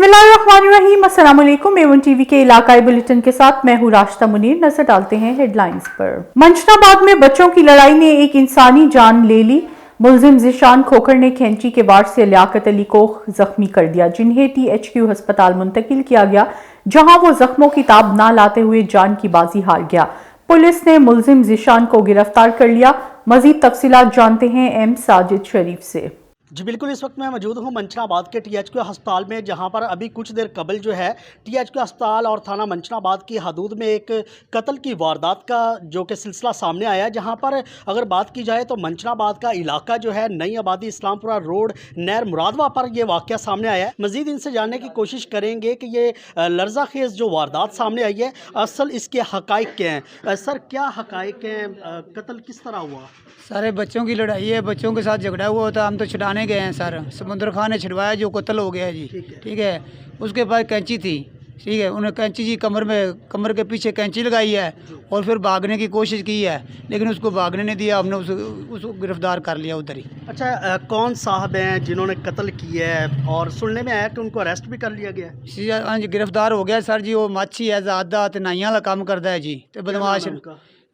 बिस्मिल्लाहिर्रहमानिर्रहीम। अस्सलाम वालेकुम। A1 टीवी के इलाकाई बुलेटिन के साथ मैं हूँ राशिदा मुनीर। नजर डालते हैं हेडलाइंस पर। मंशनाबाद में बच्चों की लड़ाई ने एक इंसानी जान ले ली। मुलजिम ज़ीशान खोखर ने कैंची के वार से लियाकत अली को जख्मी कर दिया, जिन्हें THQ अस्पताल मुंतकिल किया गया, जहां वो जख्मों की ताब ना लाते हुए जान की बाजी हार गया। पुलिस ने मुलजिम ज़ीशान को गिरफ्तार कर लिया। मजीद तफसीलात जानते हैं M साजिद शरीफ से। जी बिल्कुल, इस वक्त मैं मौजूद हूँ मंशनाबाद के THQ अस्पताल में, जहाँ पर अभी कुछ देर कबल जो है THQ अस्पताल और थाना मंशनाबाद की हदूद में एक कत्ल की वारदात का जो कि सिलसिला सामने आया है। जहाँ पर अगर बात की जाए तो मंशनाबाद का इलाका जो है नई आबादी इस्लामपुरा रोड नहर मुरादवा पर यह वाक़या सामने आया है। मज़ीद इनसे जानने की कोशिश करेंगे कि ये लर्जा खेज़ जो वारदात सामने आई है असल इसके हक़ाइक़ क्या हैं। सर, क्या हक़ाइक़ हैं? कत्ल किस तरह हुआ? सारे बच्चों की लड़ाई है, बच्चों के साथ झगड़ा हुआ होता, हम तो छुड़ाने गए हैं सर। समुद्र खान ने छिड़वाया जो कत्ल हो गया है जी। ठीक है। उसके बाद कैंची थी, ठीक है, उन्हें कैंची जी कमर के पीछे कैंची लगाई है और फिर भागने की कोशिश की है, लेकिन उसको भागने नहीं दिया। हमने उसको गिरफ्तार कर लिया उधर ही। अच्छा, कौन साहब हैं जिन्होंने कत्ल किया है? और सुनने में आया कि उनको अरेस्ट भी कर लिया गया है। हाँ जी, गिरफ्तार हो गया सर जी। वो माछी है, ज़्यादा नाइयां वाला काम करता है जी, तो बदमाश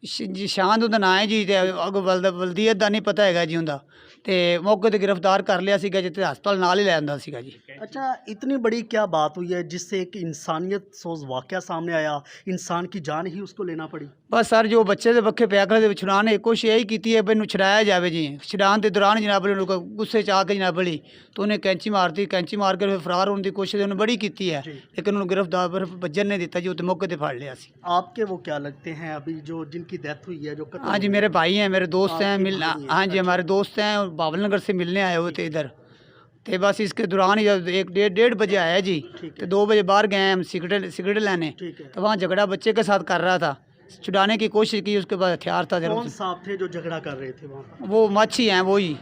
जी। शांत उनका ना है जी, अग बल्दियत का नहीं पता है जी उनका। तो मौके पर गिरफ्तार कर लिया सीगा, जिते हस्पताल नाल ही लै आंदा सीगा जी। अच्छा, इतनी बड़ी क्या बात हुई है जिससे एक इंसानियत सोज वाक़या सामने आया, इंसान की जान ही उसको लेना पड़ी? बस सर, जो बच्चे के पक्के पिया कर छुड़ाने की कोशिश यही की है भी छुड़ाया जाए जी। छुड़ाने के दौरान जनाब गुस्से च आके जनाब तो उन्हें कैंची मारती, कैंची मार के फिर फरार होने की कोशिश उन्होंने बड़ी की है, लेकिन उन्होंने गिरफ्तार बज्जन ने दिता जी, उसे मौके पर फड़ लिया। आपके वो क्या लगते हैं अभी जो जिनकी डेथ हुई है? जो हाँ जी, मेरे भाई हैं, मेरे दोस्त हैं, हाँ जी, हमारे दोस्त हैं और बाबल नगर से मिलने आए हुए थे इधर। तो बस इसके दौरान ही जब एक डेढ़ बजे आया जी, तो 2 बजे बाहर गए हम सिगरेट लेने, तो वहाँ झगड़ा बच्चे के साथ कर रहा था, छुड़ाने की कोशिश की, उसके बाद हथियार था। कौन साहब थे जो झगड़ा कर रहे थे वहाँ? वो माछी हैं, वही।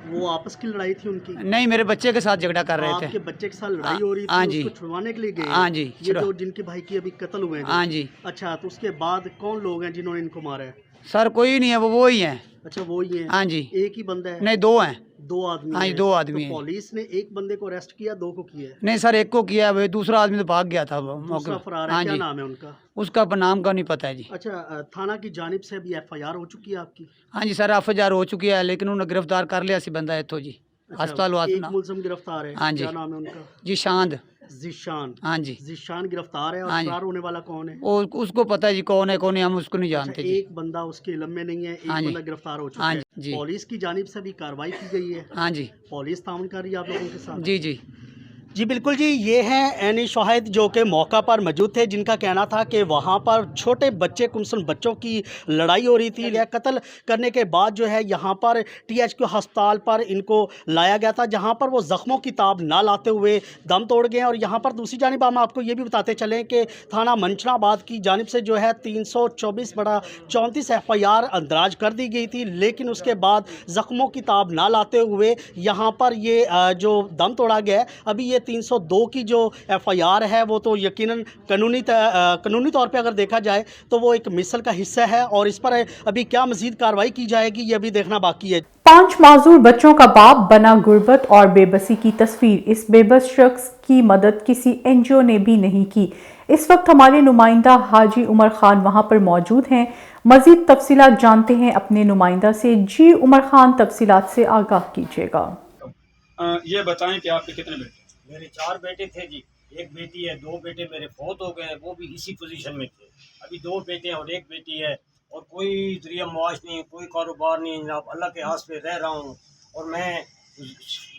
वो आपस की लड़ाई थी उनकी? नहीं, मेरे बच्चे के साथ झगड़ा कर रहे थे। आपके बच्चे के साथ लड़ाई हो रही थी? हाँ जी, उसको छुड़वाने के लिए गए? हाँ जी, ये जो जिनके भाई की अभी कत्ल हुए हैं? हाँ जी। अच्छा, तो उसके बाद कौन लोग हैं जिन्होंने इनको मारा है? सर, कोई नहीं है, वो ही हैं। अच्छा, वो ही है? हाँ जी। एक ही बंदा है? नहीं, 2 हैं। 2 आदमी? हाँ जी, 2 आदमी हैं। तो पुलिस ने एक बंदे को अरेस्ट किया, 2 को किया? नहीं सर, एक को किया है, दूसरा आदमी तो भाग गया था दूसरा फरार है। हाँ क्या जी, नाम है उनका? उसका नाम का नहीं पता है जी। अच्छा, थाना की जानिब से अभी FIR हो चुकी है आपकी? हाँ जी सर, FIR हो चुकी है, लेकिन उन्होंने गिरफ्तार कर लिया सी बंदा इतो जी। अस्पताल एक मुलजिम गिरफ्तार है? हाँ जी। क्या नाम है उनका? ज़ीशान। हाँ जी, ज़ीशान गिरफ्तार है। और हाँ जी। फरार होने वाला कौन है? उसको पता है जी, कौन है कौन है, हम उसको नहीं जानते जी। एक बंदा उसके इलम में नहीं है, एक हाँ जी। बंदा गिरफ्तार हो चुका हाँ है। जी। पुलिस की जानिब से भी कार्रवाई की गई है? हाँ जी। पुलिस ताउन कर रही है आप लोगों के साथ? जी जी जी बिल्कुल जी, ये हैं ऐनी शाहिद जो कि मौका पर मौजूद थे, जिनका कहना था कि वहाँ पर छोटे बच्चे कुमसन बच्चों की लड़ाई हो रही थी। यह कत्ल करने के बाद जो है यहाँ पर THQ अस्पताल पर इनको लाया गया था, जहाँ पर वो ज़ख्मों की ताब ना लाते हुए दम तोड़ गए। और यहाँ पर दूसरी जानिब हम आपको ये भी बताते चलें कि थाना मंशनाबाद की जानिब से जो है 324/34 FIR अंदराज कर दी गई थी, लेकिन उसके बाद ज़ख्मों की ताब ना लाते हुए यहाँ पर ये जो दम तोड़ा गया है। अभी ये 302 की जो FIR है वो तो यकीनन कानूनी तौर पे अगर देखा जाए तो वो एक मिसल का हिस्सा है, और इस पर अभी क्या मजीद कार्रवाई की जाएगी ये अभी देखना बाकी है। 5 माजूर बच्चों का बाप बना गुर्बत और बेबसी की तस्वीर। इस बेबस शख्स की मदद किसी NGO ने भी नहीं की। इस वक्त हमारे नुमाइंदा हाजी उमर खान वहां पर मौजूद हैं। मजीद तफसीलात जानते हैं अपने नुमाइंदा से। जी उमर खान, तफसीलात से आगाह कीजिएगा। ये बताएं कि आपके कितने बेटे? मेरे 4 बेटे थे जी। एक बेटी है, 2 बेटे मेरे फौत हो गए, वो भी इसी पोजीशन में थे। अभी 2 बेटे हैं और 1 बेटी है, और कोई जरिया मुआश नहीं, कोई कारोबार नहीं जनाब। अल्लाह के आस पे रह रहा हूँ, और मैं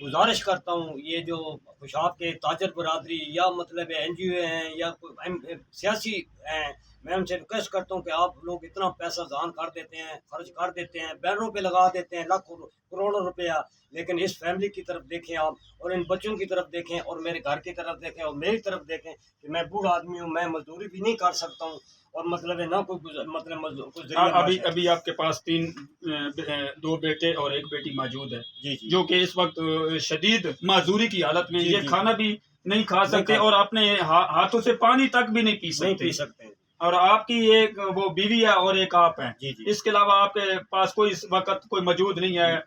गुजारिश करता हूँ ये जो पेशाब के ताजर बरादरी या मतलब NGO हैं या कोई सियासी हैं, मैं उनसे रिक्वेस्ट करता हूँ कि आप लोग इतना पैसा दान कर देते हैं, खर्च कर देते हैं, बैनरों पे लगा देते हैं लाखों करोड़ों रुपया, लेकिन इस फैमिली की तरफ देखें आप, और इन बच्चों की तरफ देखें, और मेरे घर की तरफ देखें, और मेरी तरफ देखें कि मैं बूढ़ा आदमी हूँ, मैं मजदूरी भी नहीं कर सकता हूँ, और मतलब है ना कोई मतलब अभी आपके पास 2 बेटे और 1 बेटी मौजूद है जी जी, जो कि इस वक्त शदीद माजूरी की हालत में, ये खाना भी नहीं खा सकते और अपने हाथों से पानी तक भी नहीं पी सकते। और आपकी एक वो बीवी है और एक आप हैं। जी जी। इसके अलावा आपके पास कोई इस वक्त कोई मौजूद नहीं है?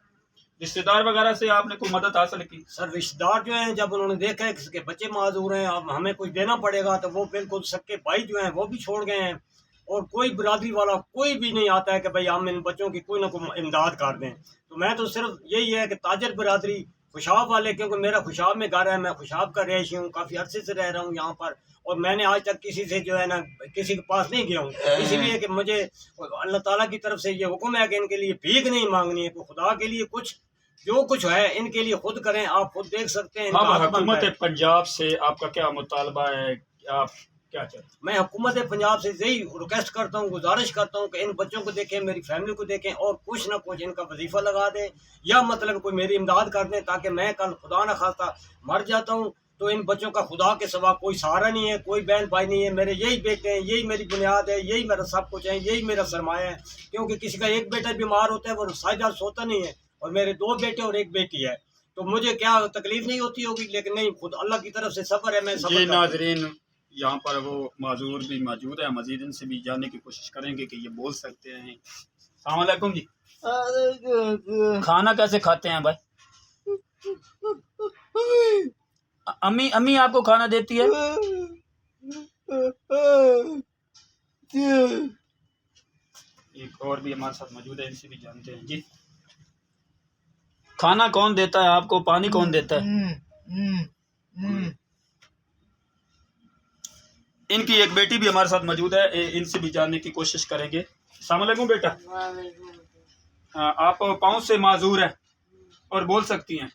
रिश्तेदार वगैरह से आपने कोई मदद हासिल की? सर रिश्तेदार जो हैं, जब उन्होंने देखा है किसके बच्चे माजूर हैं, अब हमें कुछ देना पड़ेगा, तो वो बिल्कुल सबके भाई जो हैं वो भी छोड़ गए हैं, और कोई बिरादरी वाला कोई भी नहीं आता है कि भाई हम इन बच्चों की कोई ना कोई इमदाद कर दें। तो मैं तो सिर्फ यही है कि ताजर बिरादरी खुशाब वाले, क्योंकि मेरा खुशाब में घर है, मैं खुशाब का रहायशी हूँ, काफ़ी अरसे से रह रहा हूँ यहाँ पर, और मैंने आज तक किसी से जो है ना किसी के पास नहीं गया हूँ, इसीलिए कि मुझे अल्लाह ताला की तरफ से ये हुक्म है कि इनके लिए भीख नहीं मांगनी है, तो खुदा के लिए कुछ जो कुछ है इनके लिए खुद करें। आप खुद देख सकते हैं, इनका हाँ, हक बनता हुकूमत है। पंजाब से आपका क्या मुतालबा है? आप क्या चाहते हैं? मैं हुकूमत पंजाब से यही रिक्वेस्ट करता हूँ, गुजारिश करता हूँ कि इन बच्चों को देखें, मेरी फैमिली को देखें, और कुछ ना कुछ इनका वजीफा लगा दें, या मतलब कोई मेरी इमदाद कर दें, ताकि मैं कल खुदा न खास्ता मर जाता हूँ तो इन बच्चों का खुदा के सिवा कोई सहारा नहीं है, कोई बहन भाई नहीं है, मेरे यही बेटे हैं, यही मेरी बुनियाद है, यही मेरा सब कुछ है, यही मेरा सरमाया है। क्योंकि किसी का एक बेटा बीमार होता है वो साझा सोता नहीं है, और मेरे 2 बेटे और 1 बेटी है, तो मुझे क्या तकलीफ नहीं होती होगी, लेकिन नहीं, खुद अल्लाह की तरफ से सब्र है, मैं ये सब्र करता हूं। नाजरीन, यहाँ पर वो माजूर भी मौजूद है, मजीद इनसे भी जानने की कोशिश करेंगे कि ये बोल सकते हैं। अस्सलाम वालेकुम जी, खाना कैसे खाते हैं भाई? अम्मी अम्मी आपको खाना देती है? एक और भी हमारे साथ मौजूद है, इनसे भी जानते हैं जी। खाना कौन देता है आपको? पानी कौन देता है? इनकी एक बेटी भी हमारे साथ मौजूद है, इनसे भी जानने की कोशिश करेंगे। अस्सलाम वालेकुम बेटा, आप पाँव से माजूर हैं और बोल सकती हैं,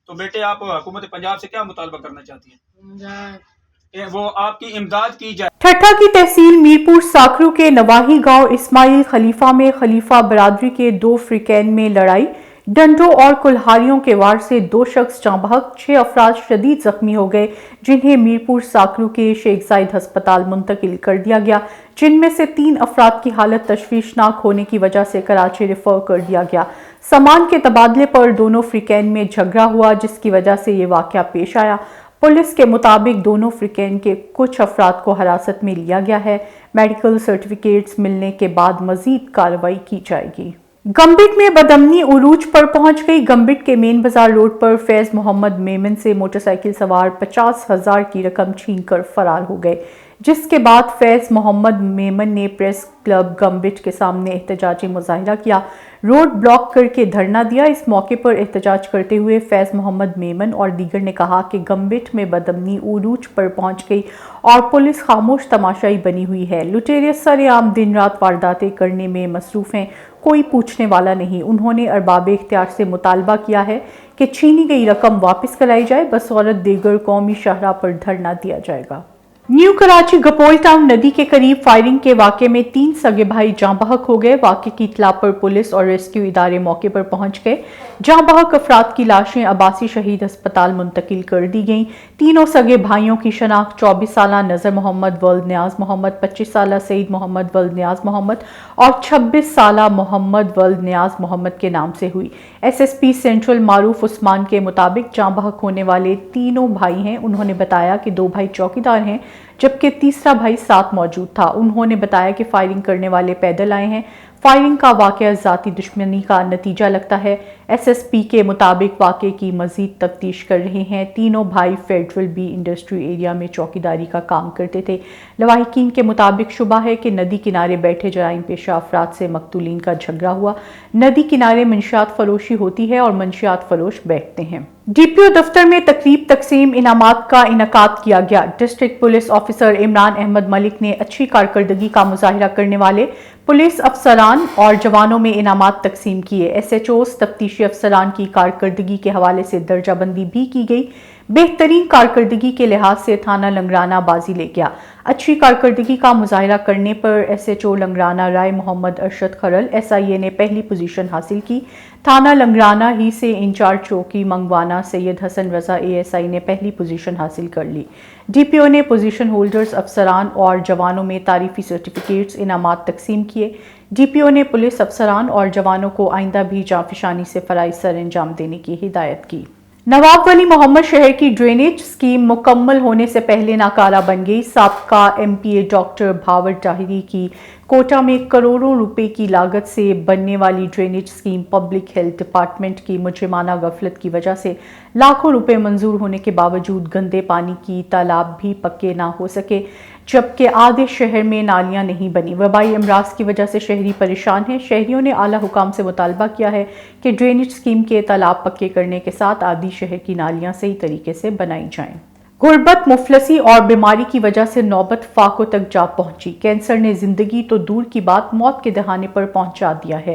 तो बेटे आप हुकूमत पंजाब से क्या मुतालबा करना चाहती हैं? वो आपकी इमदाद की जाए। ठट्ठा की तहसील मीरपुर साकरू के नवाही गांव इस्माइल खलीफा में खलीफा बरादरी के 2 फ्रिकैन में लड़ाई, डंडों और कुल्हाड़ियों के वार से 2 शख्स जाँ बहक, 6 अफराद शदीद जख्मी हो गए, जिन्हें मीरपुर साकरू के शेख जायद अस्पताल मुंतकिल कर दिया गया, जिनमें से 3 अफराद की हालत तशवीशनाक होने की वजह से कराची रेफर कर दिया गया। सामान के तबादले पर दोनों फ्रिकैन में झगड़ा हुआ, जिसकी वजह से ये वाकया पेश आया। पुलिस के मुताबिक दोनों फ्रिकैन के कुछ अफराद को हिरासत में लिया गया है। मेडिकल सर्टिफिकेट्स मिलने के बाद मजीद कार्रवाई की जाएगी। गंबिट में बदअमनी उरूज पर पहुंच गई। गंबिट के मेन बाजार रोड पर फैज मोहम्मद मेमन से मोटरसाइकिल सवार 50,000 की रकम छीनकर फरार हो गए, जिसके बाद फैज मोहम्मद मेमन ने प्रेस क्लब गंबिट के सामने एहतजाजी मुजाहिरा किया, रोड ब्लॉक करके धरना दिया। इस मौके पर एहतजाज करते हुए फैज मोहम्मद मेमन और दीगर ने कहा कि गंबिट में बदअमनी उरूज पर पहुंच गई और पुलिस खामोश तमाशाई बनी हुई है। लुटेरे सरेआम दिन रात वारदातें करने में मसरूफ हैं, कोई पूछने वाला नहीं। उन्होंने अरबाब इख्तियार से मुतालबा किया है कि छीनी गई रकम वापस कराई जाए, बसौरत दीगर कौमी शाहरा पर धरना दिया जाएगा। न्यू कराची गपोल टाउन नदी के करीब फायरिंग के वाक़े में 3 सगे भाई जाँ बहक हो गए। वाक़े की इत्तला पर पुलिस और रेस्क्यू इदारे मौके पर पहुंच गए। जाँ बहक अफराद की लाशें अब्बासी शहीद अस्पताल मुंतकिल कर दी गईं। तीनों सगे भाइयों की शनाख्त 24 साला नज़र मोहम्मद वल्द न्याज मोहम्मद, 25 साला सईद मोहम्मद वल्द न्याज मोहम्मद और 26 साला मोहम्मद वल्द न्याज मोहम्मद के नाम से हुई। SSP सेंट्रल मारूफ उस्मान के मुताबिक जाँ बहक होने वाले तीनों भाई हैं। उन्होंने बताया कि 2 भाई चौकीदार हैं, जबकि तीसरा भाई साथ मौजूद था। उन्होंने बताया कि फायरिंग करने वाले पैदल आए हैं। फायरिंग का वाकया ज़ाती दुश्मनी का नतीजा लगता है। SSP के मुताबिक वाकये की मजीद तफ्तीश कर रहे हैं। तीनों भाई फेडरल बी इंडस्ट्री एरिया में चौकीदारी का काम करते थे। लवाहिकीन के मुताबिक शुबा है कि नदी किनारे बैठे जराइम पेशा अफराद से मकतूलीन का झगड़ा हुआ। नदी किनारे मंशियात फरोशी होती है और मंशियात फरोश बैठते हैं। DPO दफ्तर में तकरीब तकसीम इनामात का इनकाद किया गया। District police officer Imran Ahmad Malik ने अच्छी कारकर्दगी का मुजाहिरा करने वाले पुलिस अफसरान और जवानों में इनामात तकसीम किए। SHOs तफ्तीशी अफसरान की कारकर्दगी के हवाले से दर्जाबंदी भी की गई। बेहतरीन कारकर्दगी के लिहाज से थाना लंगराना बाजी ले गया। अच्छी कारकर्दगी का मुजाहिरा करने पर SHO लंगराना राय मोहम्मद अरशद खरल SIA ने पहली पोजीशन हासिल की। थाना लंगराना ही से इंचार्ज चौकी मंगवाना सैयद हसन रजा ASI ने पहली पोजीशन हासिल कर ली। DPO ने पोजीशन होल्डर्स अफसरान और जवानों में तारीफी सर्टिफिकेट्स इनामात तकसीम किए। DPO ने पुलिस अफसरान और जवानों को आइंदा भी जांफिशानी से फराइज सर अंजाम देने की हिदायत की। नवाब वली मोहम्मद शहर की ड्रेनेज स्कीम मुकम्मल होने से पहले नाकारा बन गई। साबका एमपीए डॉक्टर भावर ताहिरी की कोटा में करोड़ों रुपए की लागत से बनने वाली drainage scheme public health department की मुजरिमाना गफलत की वजह से लाखों रुपए मंजूर होने के बावजूद गंदे पानी की तालाब भी पक्के ना हो सके, जबकि आधे शहर में नालियां नहीं बनी। वबाई अमराज की वजह से शहरी परेशान हैं। शहरियों ने आला हुकाम से मुतालबा किया है कि ड्रेनेज स्कीम के तालाब पक्के करने के साथ आधी शहर की नालियां सही तरीके से बनाई जाएं। गुर्बत, मुफलसी और बीमारी की वजह से नौबत फाको तक जा पहुंची। कैंसर ने जिंदगी तो दूर की बात मौत के दहाने पर पहुंचा दिया है।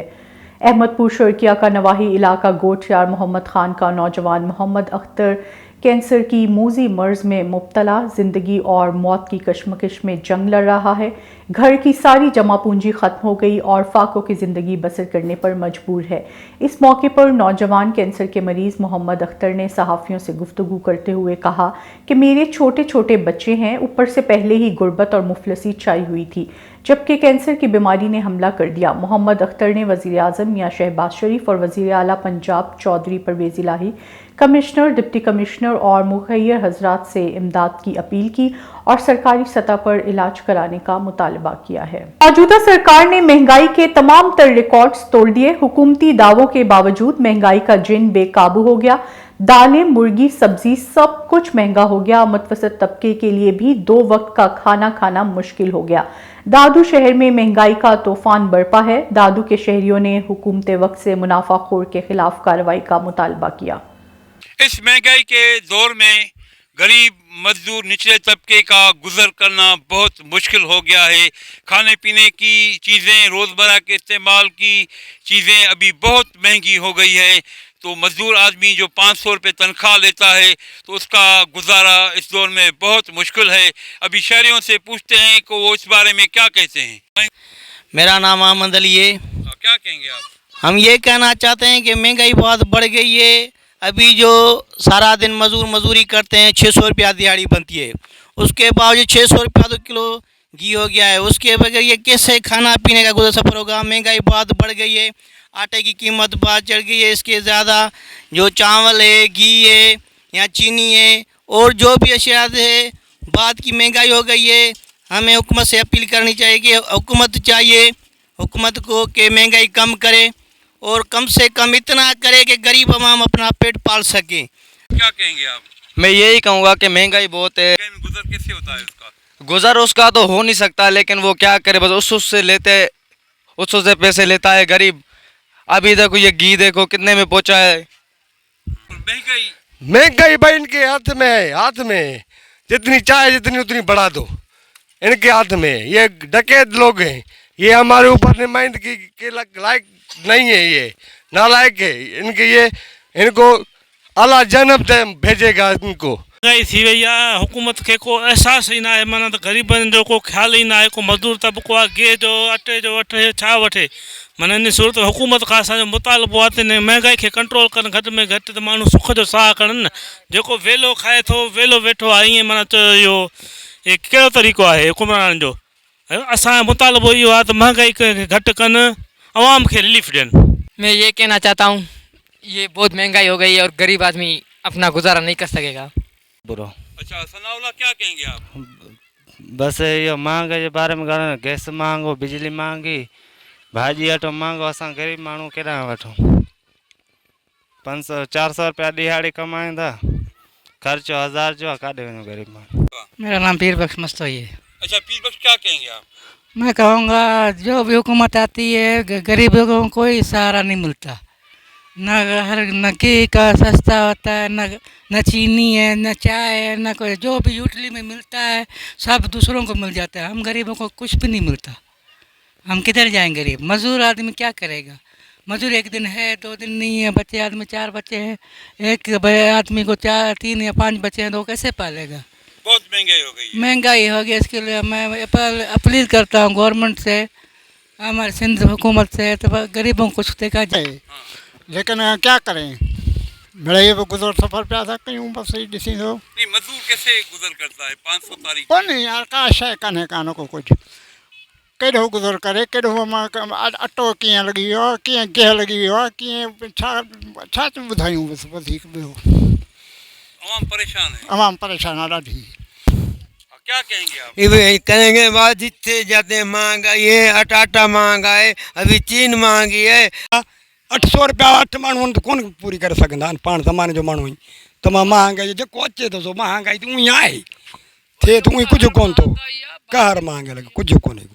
अहमदपुर शर्किया का नवाही इलाका गोठयार मोहम्मद खान का नौजवान मोहम्मद अख्तर कैंसर की मूजी मर्ज में मुब्तला, जिंदगी और मौत की कशमकश में जंग लड़ रहा है। घर की सारी जमा पूंजी खत्म हो गई और फाकों की जिंदगी बसर करने पर मजबूर है। इस मौके पर नौजवान कैंसर के मरीज मोहम्मद अख्तर ने सहाफ़ियों से गुफ्तगू करते हुए कहा कि मेरे छोटे छोटे बच्चे हैं, ऊपर से पहले ही गुर्बत और मुफलसी छाई हुई थी, जबकि कैंसर की बीमारी ने हमला कर दिया। मोहम्मद अख्तर ने वज़ीर आज़म मियां शहबाज शरीफ और वज़ीर आला पंजाब चौधरी परवेज़ इलाही, कमिश्नर, डिप्टी कमिश्नर और मुखैयर हजरात से इमदाद की अपील की और सरकारी सतह पर इलाज कराने का मुतालबा किया है। मौजूदा सरकार ने महंगाई के तमाम तर रिकॉर्ड्स तोड़ दिए। हुकूमती दावों के बावजूद महंगाई का जिन बेकाबू हो गया। दालें, मुर्गी, सब्जी सब कुछ महंगा हो गया। मुतवसत तबके के लिए भी 2 वक्त का खाना खाना मुश्किल हो गया। दादू शहर में महंगाई का तूफान बरपा है। दादू के शहरियों ने हुकूमत वक्त से मुनाफाखोर के खिलाफ कार्रवाई का मुतालबा किया। इस महंगाई के दौर में गरीब मजदूर निचले तबके का गुजर करना बहुत मुश्किल हो गया है। खाने पीने की चीज़ें, रोज़मर्रा के इस्तेमाल की चीज़ें अभी बहुत महंगी हो गई है। तो मजदूर आदमी जो 500 रुपये तनख्वाह लेता है तो उसका गुजारा इस दौर में बहुत मुश्किल है। अभी शहरियों से पूछते हैं कि वो इस बारे में क्या कहते हैं। मेरा नाम अहमद अली है। क्या कहेंगे आप? हम ये कहना चाहते हैं कि महंगाई बहुत बढ़ गई है। अभी जो सारा दिन मजदूरी करते हैं, 600 रुपया दिहाड़ी बनती है, उसके बावजूद 600 रुपया तो किलो घी हो गया है। उसके बगैर ये कैसे खाना पीने का गुजर सफर होगा। महंगाई बहुत बढ़ गई है। आटे की कीमत बहुत चढ़ गई है। इसके ज़्यादा जो चावल है, घी है या चीनी है और जो भी अशिया है, बाद की महंगाई हो गई है। हमें हुकूमत से अपील करनी चाहिए कि हुकूमत को कि महंगाई कम करे और कम से कम इतना करे कि गरीब अवाम अपना पेट पाल सके। क्या कहेंगे आप? मैं यही कहूँगा कि महंगाई बहुत है। गुजर कैसे होता है उसका? गुजर उसका तो हो नहीं सकता, लेकिन वो क्या करे, बस उस से पैसे लेता है गरीब। अभी देखो ये घी देखो कितने में पहुँचा है। महंगाई भाई इनके हाथ में है, हाथ में जितनी चाहे जितनी उतनी बढ़ा दो, इनके हाथ में। ये डकैत लोग हैं, ये हमारे ऊपर नुमाइंदगी के लायक नहीं है, ये नालायक है। इनको अल्लाह जन्नत भेजेगा इनको। महंगाई थी वही आहे। हुकूमत खे को एहसास ही ना आहे, माना त ग़रीबनि जो को ख़्याल ही ना आहे। को मज़दूर तबको आहे, गे जो अटे जो वठे छा वठे। माना इन सूरत में हुकूमत खां असांजो मुतालबो आहे त महंगाई खे कंट्रोल कनि, घटि में घटि त माण्हू सुख जो साह खणनि न। जेको वेलो खाए थो, वेलो वेठो आहे, ईअं माना इहो कहिड़ो तरीक़ो आहे हुकुमरान जो। असांजो मुतालबो इहो आहे त महंगाई खे घटि कनि, आवाम खे रिलीफ ॾियनि। मैं ये कहना चाहता हूँ, ये बहुत महंगाई हो गई है और गरीब आदमी अपना गुजारा नहीं कर सकेगा। बुरा। अच्छा, सनाउल्लाह क्या कहेंगे आप? बस ये महंगाई के बारे में ॻाल्हाइण, गैस महंगो, बिजली महंगी, भाजी अटो महंगो। असां गरीब माण्हू केॾां वठूं? 500-400 रुपया दिहाड़ी कमाईंदा, खर्चो 1000 जो आहे, काॾे वञूं गरीब माण्हू। मेरा नाम पीर बख्श मस्तोई है। अच्छा, पीर बख्श क्या कहेंगे आप? मैं कहूँगा जो भी हुकूमत आती है गरीबों को कोई सहारा नहीं मिलता। न घी का सस्ता होता है, न चीनी है, न चाय है, न कोई जो भी यूटिलिटी में मिलता है सब दूसरों को मिल जाता है। हम गरीबों को कुछ भी नहीं मिलता। हम किधर जाएंगे गरीब? मजदूर आदमी क्या करेगा? मजदूर एक दिन है, 2 दिन नहीं है। बच्चे आदमी 4 बच्चे हैं, एक आदमी को 3 या 5 बच्चे हैं तो कैसे पालेगा? बहुत महंगाई हो गई है। महंगाई हो गई। इसके लिए मैं अपील करता हूँ गवर्नमेंट से, हमारे सिंध हुकूमत से, तो गरीबों को कुछ देखा जाए। लेकिन क्या करें, मिड़े बि गुज़र सफ़र पिया था कयूं, बसि ई ॾिसी थो। नहीं, मजदूर कैसे गुजर करता है? 500 तारीख कोन्हे यार, का शइ कान्हे को कुझु। केॾो गुज़र करे, केॾो मां अटो कीअं लॻी वियो आहे, कीअं गिह लॻी वियो आहे, कीअं छा ॿुधायूं बसि वधीक ॿियो। आवाम परेशान है, आवाम परेशान आ रही क्या कहेंगे आप? ये करेंगे बात जितने जाते महंगाई है, आटा महंगा है, अभी चीन महंगी है। 800 रुपया 8 माण्हू तो कौन पूरी करे सघंदा आहिनि पाण ज़माने जो माण्हू आहिनि तमामु महांगाई जेको अचे थो सो महांगाई त उअं आहे थिए त उअं कुझु कोन थो कहर महांगाई लॻे कुझु कोन्हे।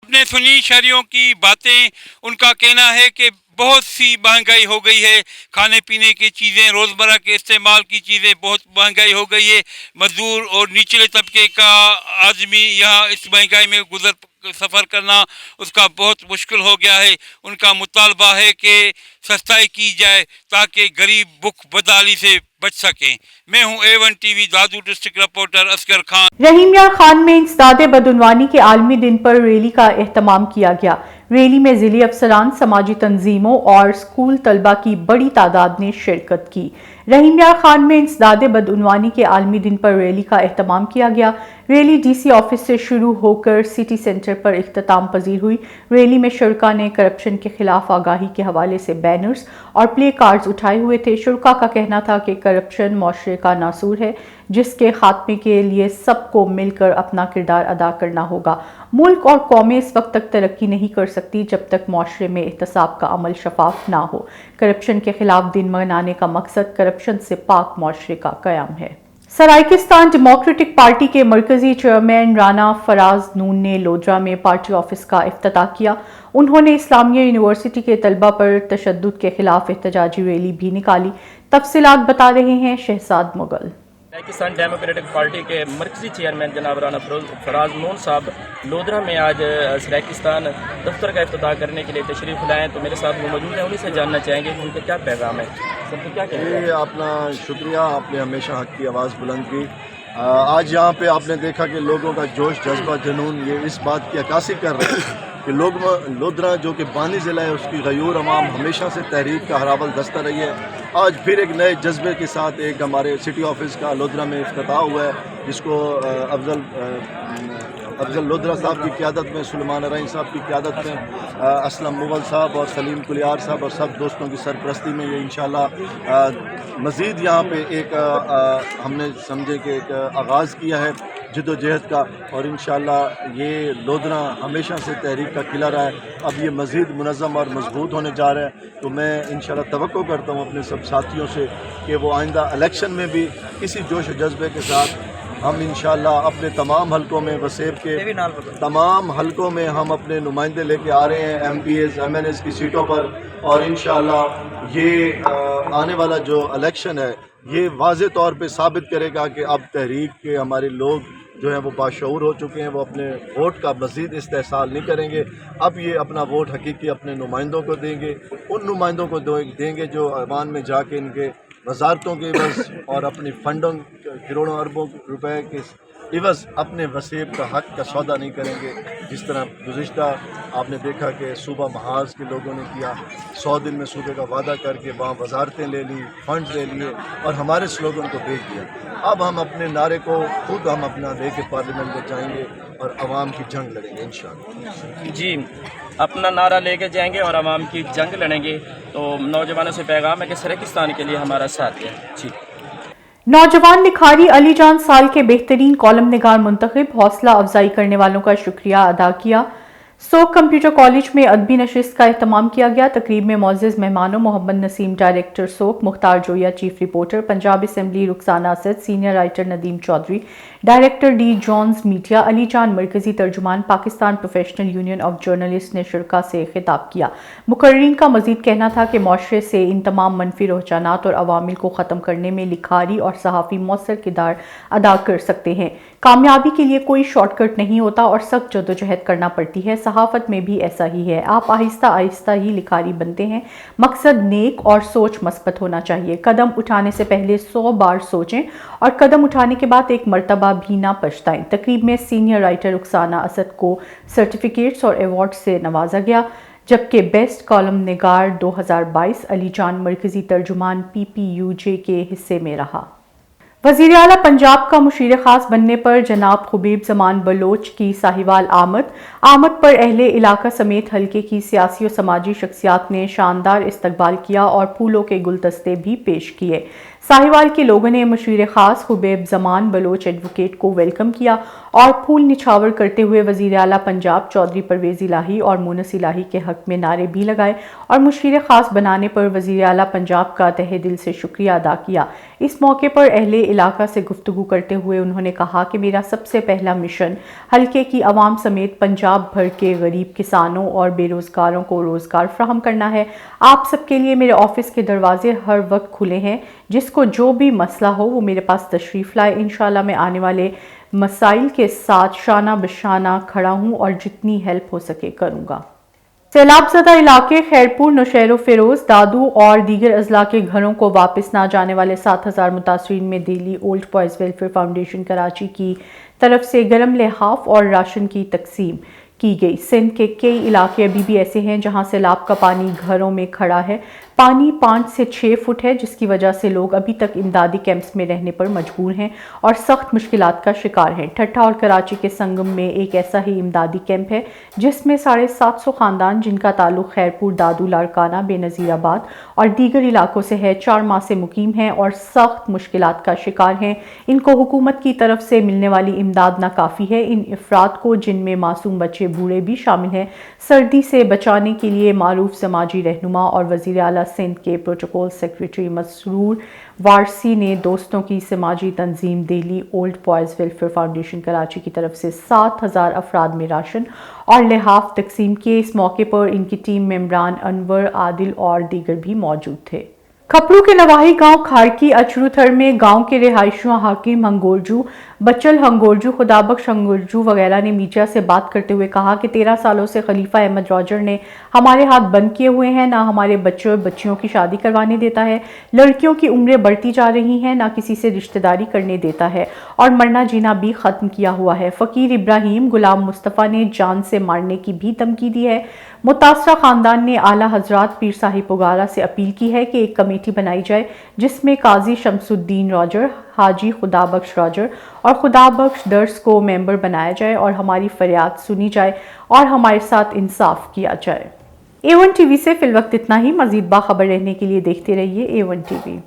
आपने सुनी शहरियों की बातें, उनका कहना है कि बहुत सी महंगाई हो गई है, खाने पीने की चीज़ें, रोज़मर्रा के इस्तेमाल की चीज़ें बहुत महंगाई हो गई है। मजदूर और निचले तबके का आदमी यहाँ इस महंगाई में सफ़र करना उसका बहुत मुश्किल हो गया है। उनका मुतालबा है कि सस्ताई की जाए ताकि गरीब भूख बदहाली से बच सकें। मैं हूँ A1 TV दादू डिस्ट्रिक्ट रिपोर्टर असगर खान। रहीम यार खान में इंसदादे बदउनवानी के आलमी दिन पर रैली का एहतमाम किया गया। रैली में जिले अफसरान, समाजी तंजीमों और स्कूल तलबा की बड़ी तादाद ने शिरकत की। रहीम यार खान में इंसदादे बदउनवानी के आलमी दिन पर रैली का एहतमाम किया गया। रैली DC ऑफिस से शुरू होकर सिटी सेंटर पर इख्तिताम पजीर हुई। रैली में शुरका ने करप्शन के खिलाफ आगाही के हवाले से बैनर्स और प्ले कार्ड्स उठाए हुए थे। शुरका का कहना था कि करप्शन माशरे का नासूर है जिसके खात्मे के लिए सबको मिलकर अपना किरदार अदा करना होगा। मुल्क और कौमें इस वक्त तक तरक्की नहीं कर सकती जब तक माशरे में एहतसाब का अमल शफाफ ना हो। करप्शन के खिलाफ दिन मनाने का मकसद करप्शन से पाक माशरे का क़याम है। सराइकिस्तान डेमोक्रेटिक पार्टी के मरकजी चेयरमैन राना फराज नून ने लोधरा में पार्टी ऑफिस का इफ्तिताह किया। उन्होंने इस्लामिया यूनिवर्सिटी के तलबा पर तशद्दुद के खिलाफ एहतजाजी रैली भी निकाली। तफसीलात बता रहे हैं शहजाद मुगल। पाकिस्तान डेमोक्रेटिक पार्टी के मरकजी चेयरमैन जनाब राना फराज नून साहब लोधरा में आज सराइकिस्तान दफ्तर का इफ्तिताह करने के लिए तशरीफ़ लाए, तो मेरे साथ वो मौजूद हैं। उन्हीं से जानना चाहेंगे कि उनका क्या पैगाम है। सबको क्या कहेंगे? अपना शुक्रिया, आपने हमेशा हक़ की आवाज़ बुलंद की। आज यहाँ पे आपने देखा कि लोगों का जोश, जज्बा, जुनून ये इस बात की अक्कासी कर रहे हैं कि लोग लोधरा जो कि बानी ज़िला है उसकी गयूर अवाम हमेशा से तहरीक का हरावल दस्ता रही है। आज फिर एक नए जज्बे के साथ एक हमारे सिटी ऑफिस का लोधरा में इफ्तिताह हुआ है, जिसको अफजल लोधरा साहब की क़यादत में, सुलेमान रईन साहब की क़यादत में, असलम मुगल साहब और सलीम कुलियार साहब और सब दोस्तों की सरपरस्ती में ये इंशाल्लाह मज़ीद यहाँ पे एक हमने समझे कि एक आगाज़ किया है जद्दोजहद का, और इंशाल्लाह ये लोधरा हमेशा से तहरीक का किला रहा है। अब ये मज़ीद मुनज़्ज़म और मजबूत होने जा रहा है। तो मैं इंशाल्लाह तवक्को करता हूँ अपने सब साथियों से कि वो आइंदा इलेक्शन में भी इसी जोश जज्बे के साथ हम इंशाल्लाह अपने तमाम हलकों में, वसेब के तमाम हलकों में हम अपने नुमाइंदे लेके आ रहे हैं MPs MNAs की सीटों पर, और इंशाल्लाह ये आने वाला जो इलेक्शन है ये वाज़े तौर पे साबित करेगा कि अब तहरीक के हमारे लोग जो है वो बाशऊर हो चुके हैं। वो अपने वोट का मज़ीद इस्तेहसाल नहीं करेंगे। अब ये अपना वोट हकीकी अपने नुमाइंदों को देंगे, उन नुमाइंदों को देंगे जो ऐवान में जाके इनके वजारतों के इवज़ और अपनी फंडों करोड़ों अरबों रुपए के इवज़ अपने वसेब का हक़ का सौदा नहीं करेंगे। जिस तरह गुज़िश्ता आपने देखा कि सूबा महाज के लोगों ने किया, 100 दिन में सूबे का वादा करके वहाँ वजारतें ले ली, फंड ले लिए और हमारे स्लोगन को बेच दिया। अब हम अपने नारे को खुद हम अपना लेके पार्लियामेंट में जाएंगे और आवाम की जंग लड़ेंगे इंशाअल्लाह। जी, अपना नारा लेके जाएंगे और आवाम की जंग लड़ेंगे। तो नौजवानों से पैगाम है कि सराइकिस्तान के लिए हमारा साथ है। जी, नौजवान लिखारी अली जान साल के बेहतरीन कॉलम निगार मुंतखब, हौसला अफजाई करने वालों का शुक्रिया अदा किया। सोक कंप्यूटर कॉलेज में अदबी नशिस्त का एहतमाम किया गया। तकरीब में मौजूद मेहमानों मोहम्मद नसीम डायरेक्टर सोक, Mukhtar Zoya chief reporter, Punjab assembly Rukhsana Asad, senior writer Nadeem Chaudhry, director D Johns media, Ali Jan मरकजी तर्जुमान, Pakistan professional union of journalist ने शुरका से खिताब किया। मुकर्रीन का मजीद कहना था कि माशरे से इन तमाम मनफी रुझानात और अवामिल को ख़त्म करने में लिखारी और सहाफ़ी मौसर किरदार अदा कर सकते हैं। कामयाबी के लिए कोई शॉर्टकट नहीं होता और सख्त जद्दोजहद करना पड़ती है। सहाफ़त में भी ऐसा ही है। आप आहिस्ता आहिस्ता ही लिखारी बनते हैं। मकसद नेक और सोच मस्बत होना चाहिए। कदम उठाने से पहले 100 बार सोचें और कदम उठाने के बाद एक मरतबा भी ना पछताएं। तकरीब में सीनियर राइटर रुखसाना असद को सर्टिफिकेट्स और अवार्ड से नवाजा गया, जबकि बेस्ट कॉलम निगार 2022 अली जान मरकजी तर्जुमान PPUJ के हिस्से में रहा। वज़ीर आला पंजाब का मुशीर ख़ास बनने पर जनाब खुबीब ज़मान बलोच की साहिवाल आमद पर अहले इलाका समेत हल्के की सियासी और समाजी शख्सियात ने शानदार इस्तकबाल किया और फूलों के गुलदस्ते भी पेश किए। साहिवाल के लोगों ने मुशीर खास हुबैब जमान बलोच एडवोकेट को वेलकम किया और फूल निछावर करते हुए वजीर आला पंजाब चौधरी परवेज इलाही और मुनस इलाही के हक में नारे भी लगाए और मुशीर खास बनाने पर वजीर आला पंजाब का तहे दिल से शुक्रिया अदा किया। इस मौके पर अहले इलाका से गुफ्तगू करते हुए उन्होंने कहा कि मेरा सबसे पहला मिशन हल्के की आवाम समेत पंजाब भर के गरीब किसानों और बेरोजगारों को रोजगार फ्राहम करना है। आप सबके लिए मेरे ऑफिस के दरवाजे हर वक्त खुले हैं, जिसको जो भी मसला हो वो मेरे पास तशरीफ़ लाए। इंशाल्लाह मैं आने वाले मसाइल के साथ शाना बशाना खड़ा हूँ और जितनी हेल्प हो सके करूँगा। सैलाबज़दा इलाके खैरपुर, नौशहरो फिरोज, दादू और दीगर अजला के घरों को वापस ना जाने वाले 7000 मुतासरीन में Delhi old boys welfare foundation Karachi की तरफ से गर्म लिहाफ और राशन की तकसीम की गई। सिंध के कई इलाके अभी भी ऐसे हैं जहां सैलाब का पानी घरों में खड़ा है। पानी 5 से 6 फुट है, जिसकी वजह से लोग अभी तक इमदादी कैंप्स में रहने पर मजबूर हैं और सख्त मुश्किलात का शिकार हैं। ठट्ठा और कराची के संगम में एक ऐसा ही इमदादी कैंप है जिसमें 750 खानदान जिनका ताल्लुक खैरपुर, दादू, लाड़काना, बेनज़ीराबाद और दीगर इलाकों से है 4 माह से मुकीम हैं और सख्त मुश्किलात का शिकार हैं। इनको हुकूमत की तरफ से मिलने वाली इमदाद नाकाफ़ी है। इन अफराद को, जिनमें मासूम बच्चे बूढ़े भी शामिल हैं, सर्दी से बचाने के लिए मारूफ समाजी रहनुमा और वज़ीर आला सिंध के प्रोटोकॉल सेक्रेटरी मसरूर वारसी ने दोस्तों की समाजी तंजीम Delhi old boys welfare foundation Karachi की तरफ से 7000 अफराद में राशन और लिहाफ तकसीम किए। इस मौके पर इनकी टीम मेंबरान अनवर, आदिल और दीगर भी मौजूद थे। खपरू के नवाही गांव खाड़की अचरूथर में गांव के रिहायशियों हाकिम हंगोरजू, बचल हंगोरजू, खुदाबख्श हंगोरजू वगैरह ने मीडिया से बात करते हुए कहा कि 13 सालों से खलीफा अहमद रॉजर ने हमारे हाथ बंद किए हुए हैं, ना हमारे बच्चों और बच्चियों की शादी करवाने देता है, लड़कियों की उम्रें बढ़ती जा रही हैं, ना किसी से रिश्तेदारी करने देता है और मरना जीना भी ख़त्म किया हुआ है। फ़कीर इब्राहिम गुलाम मुस्तफ़ा ने जान से मारने की भी धमकी दी है। मुतासरा ख़ानदान ने आला हजरात पीर साहिब पुगारा से अपील की है कि एक कमेटी बनाई जाए जिसमें काजी शमसुद्दीन रॉजर, हाजी खुदाबख्श रॉजर और खुदाबख्श दर्स को मेंबर बनाया जाए और हमारी फरियाद सुनी जाए और हमारे साथ इंसाफ किया जाए। A1 TV से फिलवक्त इतना ही। मज़ीद बाखबर रहने के लिए देखते रहिए A1 TV।